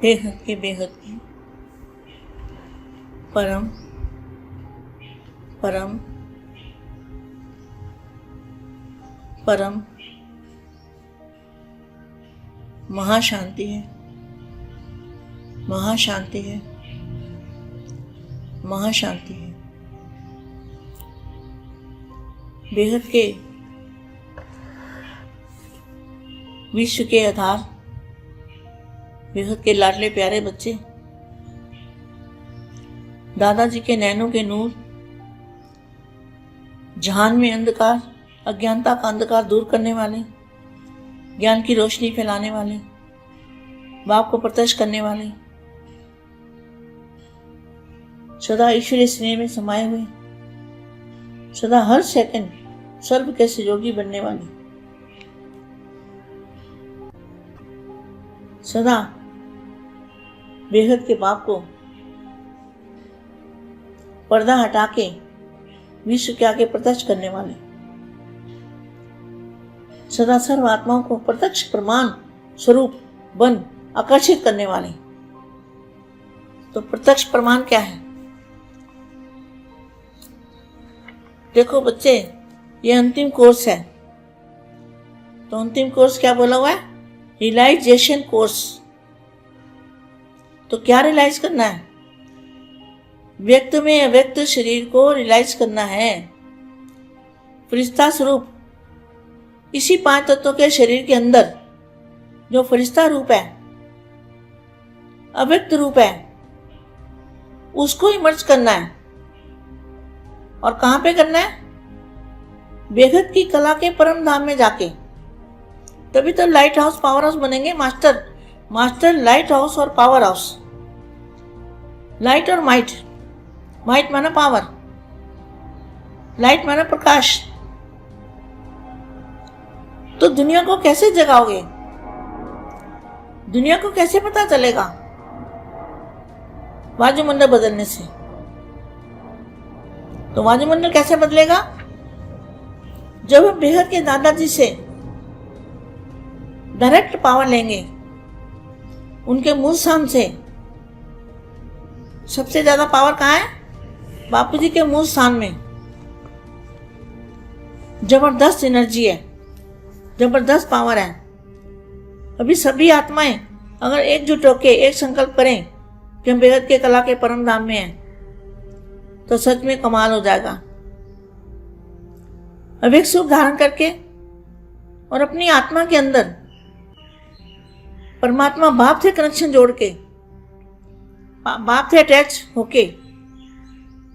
बेहद के बेहद की परम परम परम महाशांति है, महाशांति है, महाशांति है। बेहद के विश्व के आधार, बेहद के लाडले प्यारे बच्चे, दादाजी के नैनों के नूर, जहान में अंधकार, अज्ञानता का अंधकार दूर करने वाले, ज्ञान की रोशनी फैलाने वाले, बाप को प्रत्यक्ष करने वाले, सदा ईश्वरीय स्नेह में समाये हुए, सदा हर सेकंड सर्व के सहयोगी बनने वाले, सदा बेहद के बाप को पर्दा हटा के विश्व के आगे प्रत्यक्ष करने वाले, सदा सर्व आत्माओं को प्रत्यक्ष प्रमाण स्वरूप बन आकर्षित करने वाले। तो प्रत्यक्ष प्रमाण क्या है? देखो बच्चे, ये अंतिम कोर्स है। तो अंतिम कोर्स क्या बोला हुआ है? Realisation course. तो क्या रियलाइज करना है? व्यक्त में अव्यक्त शरीर को रियलाइज करना है। फरिश्ता स्वरूप इसी 5 तत्वों के शरीर के अंदर जो फरिश्ता रूप है, अव्यक्त रूप है, उसको इमर्ज करना है। और कहां पे करना है? बेहद की कला के परम धाम में जाके। तभी तो लाइट हाउस पावर हाउस बनेंगे। मास्टर लाइट हाउस और पावर हाउस। लाइट और माइट, माइट माना पावर, लाइट माना प्रकाश। तो दुनिया को कैसे जगाओगे? दुनिया को कैसे पता चलेगा? वायुमंडल बदलने से। तो वायुमंडल कैसे बदलेगा? जब हम बेहद के दादाजी से डायरेक्ट पावर लेंगे, उनके मूल स्थान से। सबसे ज्यादा पावर कहाँ है? बापू जी के मूल स्थान में। जबरदस्त एनर्जी है, जबरदस्त पावर है। अभी सभी आत्माएं अगर एकजुट होकर एक संकल्प करें कि हम बेहद के कला के परम धाम में हैं, तो सच में कमाल हो जाएगा। अब एक सुख धारण करके और अपनी आत्मा के अंदर परमात्मा बाप से कनेक्शन जोड़ के, बाप से अटैच होके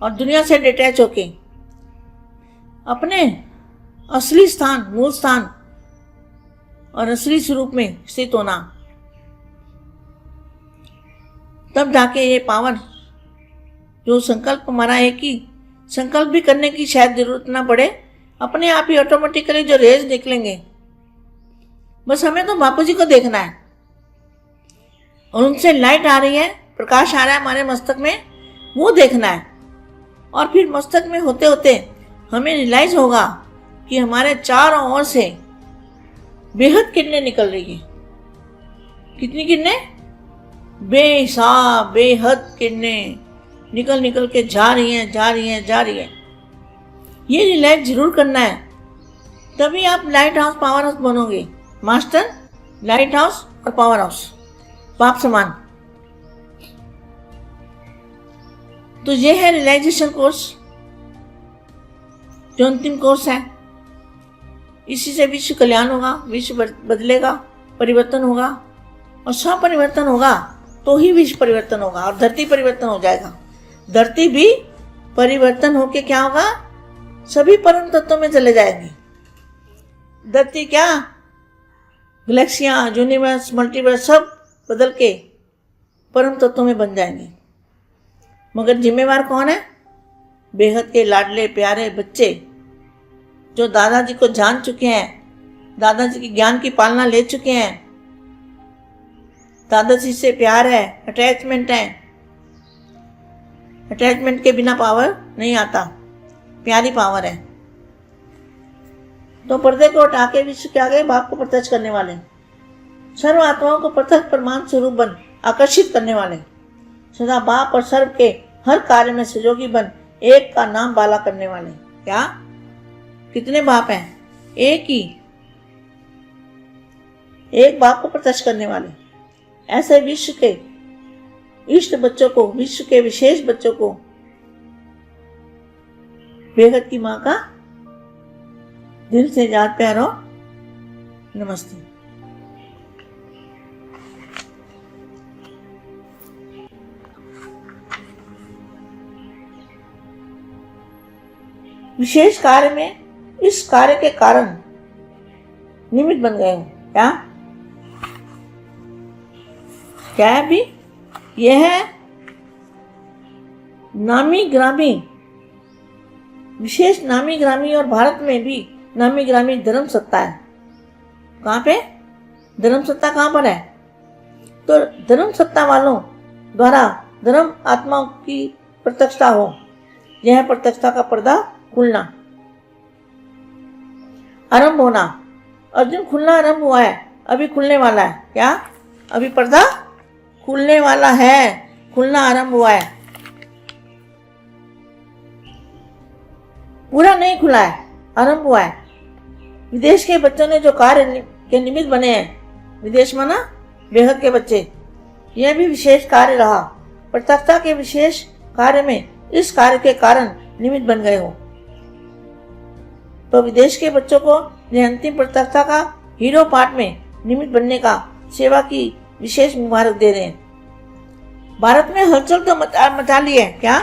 और दुनिया से डिटैच होके अपने असली स्थान, मूल स्थान और असली स्वरूप में स्थित होना, तब जाके ये पावर, जो संकल्प हमारा है कि संकल्प भी करने की शायद जरूरत ना पड़े, अपने आप ही ऑटोमेटिकली जो रेज निकलेंगे, बस हमें तो बापू जी को देखना है और उनसे लाइट आ रही है, प्रकाश आ रहा है हमारे मस्तक में, वो देखना है। और फिर मस्तक में होते होते हमें रियलाइज होगा कि हमारे चारों ओर से बेहद किरणें निकल रही है। कितनी किरणें? बेहिसाब बेहद किरणें निकल निकल के जा रही हैं, जा रही हैं, जा रही हैं। ये रियलाइज जरूर करना है, तभी आप लाइट हाउस पावर हाउस बनोगे। मास्टर लाइट हाउस और पावर हाउस, बाप समान। तो ये है रियलाइजेशन कोर्स, जो अंतिम कोर्स है। इसी से विश्व कल्याण होगा, विश्व बदलेगा, परिवर्तन होगा। और सब परिवर्तन होगा तो ही विश्व परिवर्तन होगा और धरती परिवर्तन हो जाएगा। धरती भी परिवर्तन होके क्या होगा? सभी परम तत्वों में चले जाएंगे। धरती क्या, गैलेक्सियां, यूनिवर्स, मल्टीवर्स सब बदल के परम तत्वों में बन जाएंगे। मगर जिम्मेवार कौन है? बेहद के लाडले प्यारे बच्चे, जो दादाजी को जान चुके हैं, दादाजी के ज्ञान की पालना ले चुके हैं, दादाजी से प्यार है, अटैचमेंट है। अटैचमेंट के बिना पावर नहीं आता, प्यारी पावर है। तो पर्दे को हटा के विश्व के आगे बाप को प्रत्यक्ष करने वाले, सर्व आत्माओं को प्रत्यक्ष प्रमाण स्वरूप बन आकर्षित करने वाले, सदा बाप और सर्व के हर कार्य में सहयोगी बन एक का नाम बाला करने वाले। क्या कितने बाप हैं? एक ही, एक बाप को प्रत्यक्ष करने वाले। ऐसे विश्व के इष्ट बच्चों को, विश्व के विशेष बच्चों को बेहद की मां का दिल से याद प्यारो नमस्ते। विशेष कार्य में इस कार्य के कारण निमित्त बन गए हो। क्या क्या है अभी? यह है नामी ग्रामी, विशेष नामी ग्रामी, और भारत में भी नामी ग्रामी धर्म सत्ता है। कहाँ पे धर्म सत्ता कहाँ पर है? तो धर्म सत्ता वालों द्वारा धर्म आत्माओं की प्रत्यक्षता हो, यह प्रत्यक्षता का पर्दा खुलना, आरंभ होना। अर्जुन खुलना आरंभ हुआ है, अभी खुलने वाला है। क्या अभी पर्दा खुलने वाला है, खुलना आरंभ हुआ है, पूरा नहीं खुला है, आरंभ हुआ है। विदेश के बच्चों ने जो कार्य के निमित्त बने हैं, विदेश माना बेहद के बच्चे, यह भी विशेष कार्य रहा। प्रत्यक्षता के विशेष कार्य में इस कार्य के कारण निमित्त बन गए हो। तो विदेश के बच्चों को यह अंतिम प्रत्यक्षता का हीरो पार्ट में निमित्त बनने का सेवा की विशेष मुबारक दे रहे हैं। भारत में हलचल तो मचा ली है। क्या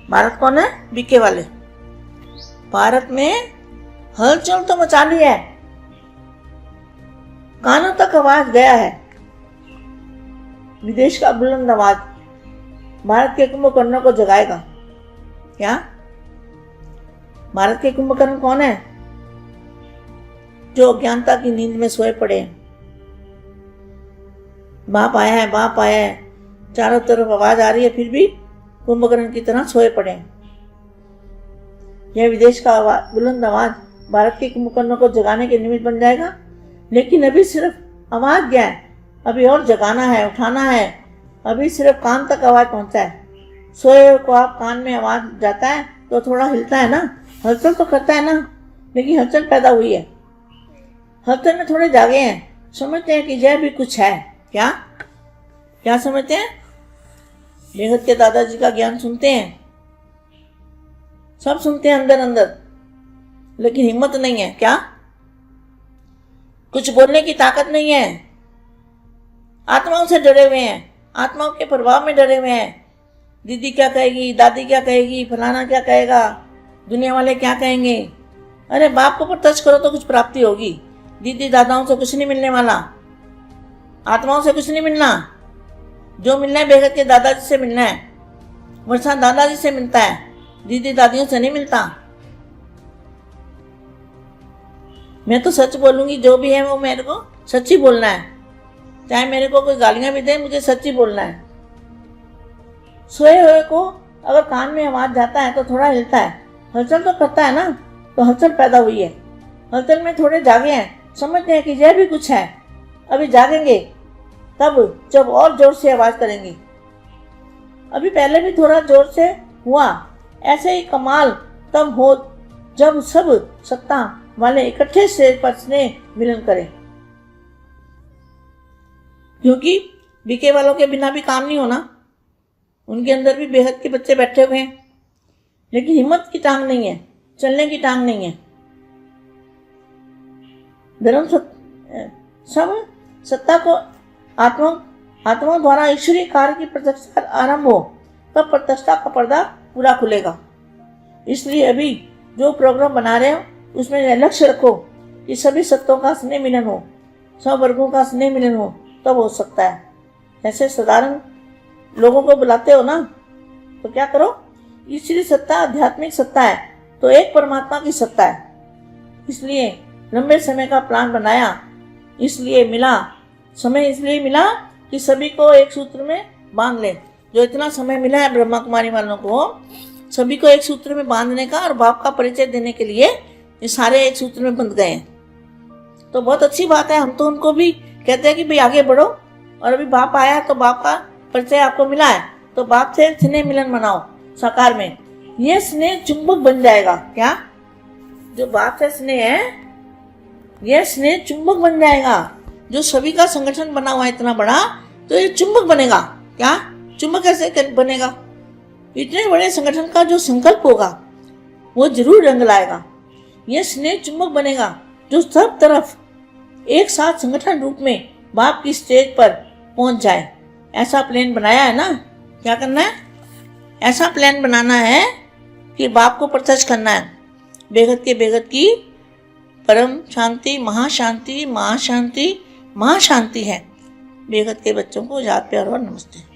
भारत कौन है? बीके वाले। भारत में हलचल तो मचा ली है, कानों तक आवाज गया है। विदेश का बुलंद आवाज भारत के कुंभकर्णों को जगाएगा। क्या भारत के कुंभकर्ण कौन है? जो अज्ञानता की नींद में सोए पड़े हैं। बाप आया है, बाप आया है, चारों तरफ आवाज आ रही है, फिर भी कुंभकर्ण की तरह सोए पड़े हैं। यह विदेश का बुलंद आवाज भारत के कुंभकर्णों को जगाने के निमित्त बन जाएगा। लेकिन अभी सिर्फ आवाज गया है, अभी और जगाना है, उठाना है। अभी सिर्फ कान तक आवाज पहुंचा है। सोए को आप कान में आवाज जाता है तो थोड़ा हिलता है ना, हलचल तो करता है ना, लेकिन हलचल पैदा हुई है। हलचल में थोड़े जागे हैं, समझते हैं कि यह भी कुछ है। क्या क्या समझते हैं? बेहद के दादाजी का ज्ञान सुनते हैं, सब सुनते हैं अंदर अंदर, लेकिन हिम्मत नहीं है। क्या कुछ बोलने की ताकत नहीं है। आत्माओं से डरे हुए हैं, आत्माओं के प्रभाव में डरे हुए हैं। दीदी क्या कहेगी, दादी क्या कहेगी, फलाना क्या कहेगा, दुनिया वाले क्या कहेंगे। अरे बाप को प्रत्यक्ष करो तो कुछ प्राप्ति होगी। दीदी दादाओं से कुछ नहीं मिलने वाला, आत्माओं से कुछ नहीं मिलना। जो मिलना है बेहद के दादाजी से मिलना है। वर्षा दादाजी से मिलता है, दीदी दादियों से नहीं मिलता। मैं तो सच बोलूंगी, जो भी है वो मेरे को सच ही बोलना है, चाहे मेरे को कोई गालियां भी दे, मुझे सच ही बोलना है। सोए हुए को अगर कान में आवाज जाता है तो थोड़ा हिलता है, हलचल तो करता है ना, तो हलचल पैदा हुई है। हलचल में थोड़े जागे हैं, समझते हैं कि यह भी कुछ है। अभी जागेंगे तब जब और जोर से आवाज करेंगे। अभी पहले भी थोड़ा जोर से हुआ, ऐसे ही कमाल तब हो जब सब सत्ता वाले इकट्ठे से स्नेह मिलन करें। क्योंकि बीके वालों के बिना भी काम नहीं होना। उनके अंदर भी बेहद के बच्चे बैठे हुए हैं, लेकिन हिम्मत की टांग नहीं है, चलने की टांग नहीं है। धर्म सब सत्ता को आत्मा द्वारा ईश्वरीय कार्य की प्रत्यक्षता आरंभ हो, तब प्रत्यक्षता का पर्दा पूरा खुलेगा। इसलिए अभी जो प्रोग्राम बना रहे हो उसमें यह लक्ष्य रखो कि सभी सत्यों का स्नेह मिलन हो, सब वर्गों का स्नेह मिलन हो, तब हो सकता है। ऐसे साधारण लोगों को बुलाते हो ना, तो क्या करो, ईश्वरीय सत्ता आध्यात्मिक सत्ता है, तो एक परमात्मा की सत्ता है। इसलिए लंबे समय का प्लान बनाया, इसलिए मिला समय, इसलिए मिला कि सभी को एक सूत्र में बांध ले। जो इतना समय मिला है ब्रह्मा कुमारी वालों को, सभी को एक सूत्र में बांधने का और बाप का परिचय देने के लिए ये सारे एक सूत्र में बंध गए हैं। तो बहुत अच्छी बात है। हम तो उनको भी कहते हैं कि भाई आगे बढ़ो, और अभी बाप आया तो बाप का परिचय आपको मिला है, तो बाप से स्नेह मिलन मनाओ साकार में। ये स्नेह चुंबक बन जाएगा। क्या? जो बाप से स्नेह है, यह स्नेह चुंबक बन जाएगा। जो सभी का संगठन बना हुआ है इतना बड़ा, तो ये चुंबक बनेगा। क्या? चुंबक कैसे बनेगा? इतने बड़े संगठन का जो संकल्प होगा वो जरूर रंग लाएगा। यह स्नेह चुंबक बनेगा जो सब तरफ एक साथ संगठन रूप में बाप की स्टेज पर पहुंच जाए। ऐसा प्लान बनाया है ना? क्या करना है? ऐसा प्लान बनाना है कि बाप को प्रत्यक्ष करना है। बेगत के बेगत की परम शांति, महाशांति, महाशांति, महाशांति है। बेगत के बच्चों को याद प्यार और नमस्ते।